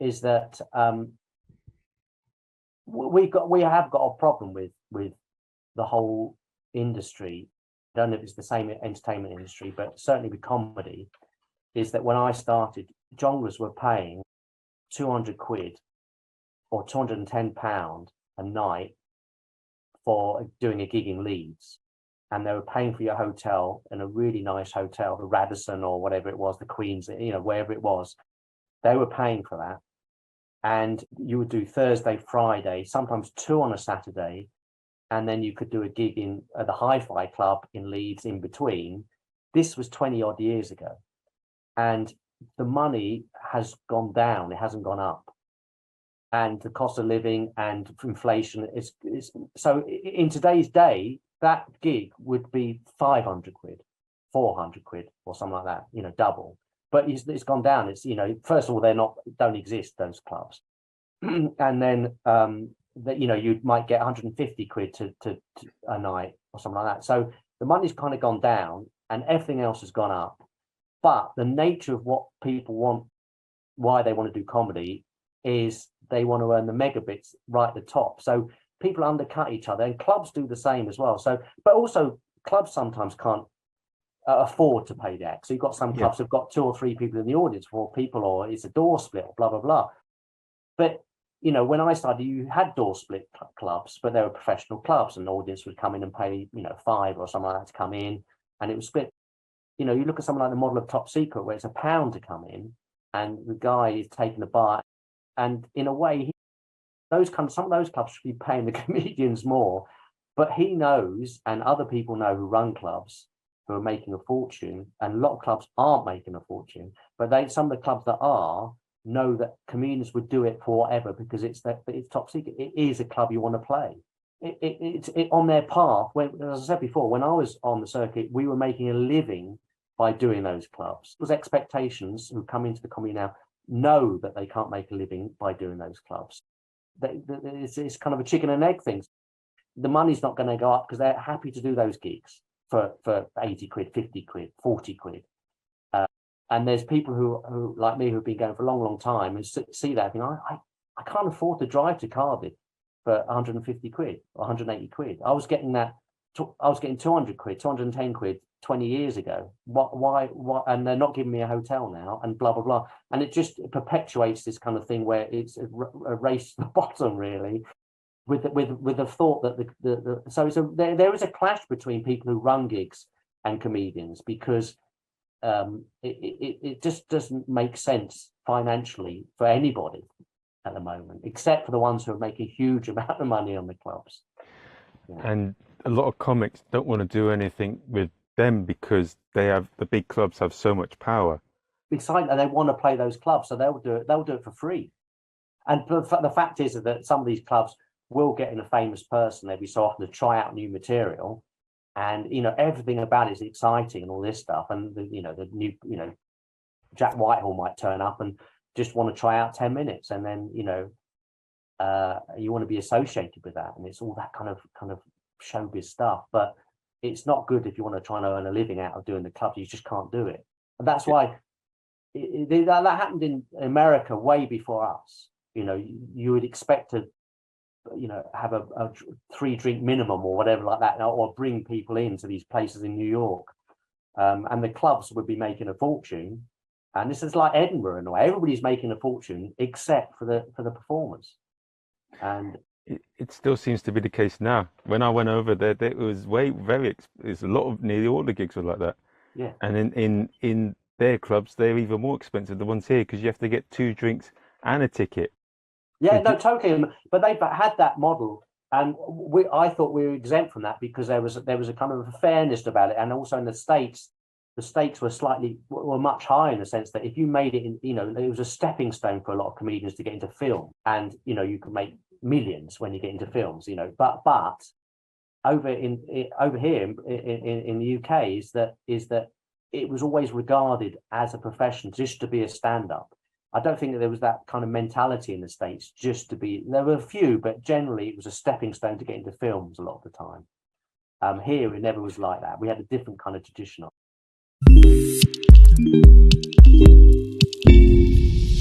is that we have got a problem with the whole industry. I don't know if it's the same entertainment industry, but certainly with comedy, is that when I started, jongleurs were paying 200 quid or £210 a night for doing a gig in Leeds. And they were paying for your hotel in a really nice hotel, the Radisson or whatever it was, the Queen's, wherever it was. They were paying for that. And you would do Thursday, Friday, sometimes 2 on a Saturday. And then you could do a gig at the Hi-Fi Club in Leeds in between. This was 20 odd years ago. And the money has gone down, it hasn't gone up. And the cost of living and inflation is so in today's day, that gig would be 500 quid, 400 quid, or something like that, double. But it's gone down. It's, first of all, don't exist, those clubs. And then, you might get 150 quid to a night or something like that. So the money's kind of gone down and everything else has gone up. But the nature of what people want, why they want to do comedy, is they want to earn the megabits right at the top. So people undercut each other, and clubs do the same as well. So, but also clubs sometimes can't afford to pay the act. So you've got some clubs who've got 2 or 3 people in the audience, 4 people, or it's a door split, or blah, blah, blah. But, when I started, you had door split clubs, but they were professional clubs, and the audience would come in and pay, 5 or something like that to come in, and it was split. You look at something like the model of Top Secret, where it's £1 to come in, and the guy is taking a bite. And in a way, some of those clubs should be paying the comedians more, but he knows, and other people know who run clubs, who are making a fortune, and a lot of clubs aren't making a fortune, but some of the clubs that are know that comedians would do it for whatever, because it's Top Secret. It is a club you want to play. It's on their path. As I said before, when I was on the circuit, we were making a living by doing those clubs. Those expectations who come into the comedy now know that they can't make a living by doing those clubs. It's kind of a chicken and egg thing. The money's not going to go up because they're happy to do those gigs for 80 quid, 50 quid, 40 quid. And there's people who like me, who've been going for a long, long time, and see that and think, I can't afford to drive to Cardiff for 150 quid or 180 quid. I was getting 200 quid, 210 quid 20 years ago. Why? And they're not giving me a hotel now, and blah, blah, blah. And it just perpetuates this kind of thing where it's a race to the bottom, really, with the thought that there is a clash between people who run gigs and comedians, because it just doesn't make sense financially for anybody at the moment, except for the ones who are making a huge amount of money on the clubs. And a lot of comics don't want to do anything with them because the big clubs have so much power. Besides, they want to play those clubs, so they'll do it for free. And the fact is that some of these clubs will get in a famous person every so often to try out new material, and everything about it is exciting and all this stuff. And the new Jack Whitehall might turn up and just want to try out 10 minutes, and then you want to be associated with that, and it's all that kind of showbiz stuff. But it's not good if you want to try and earn a living out of doing the clubs. You just can't do it, and that's why that happened in America way before us. You would expect to have a 3-drink minimum or whatever like that, or bring people into these places in New York, and the clubs would be making a fortune. And this is like Edinburgh in a way. Everybody's making a fortune except for the performers. And it still seems to be the case now. When I went over there, it was it's a lot of, nearly all the gigs were like that. Yeah. And in their clubs, they're even more expensive, the ones here, because you have to get 2 drinks and a ticket. Yeah, no, totally. But they've had that model, and I thought we were exempt from that because there was a kind of a fairness about it, and also in the stakes were much higher, in the sense that if you made it in, it was a stepping stone for a lot of comedians to get into film, and you could make millions when you get into films, But over here in the UK is that it was always regarded as a profession just to be a stand-up. I don't think that there was that kind of mentality in the States just to be. There were a few, but generally it was a stepping stone to get into films a lot of the time. Here it never was like that. We had a different kind of tradition.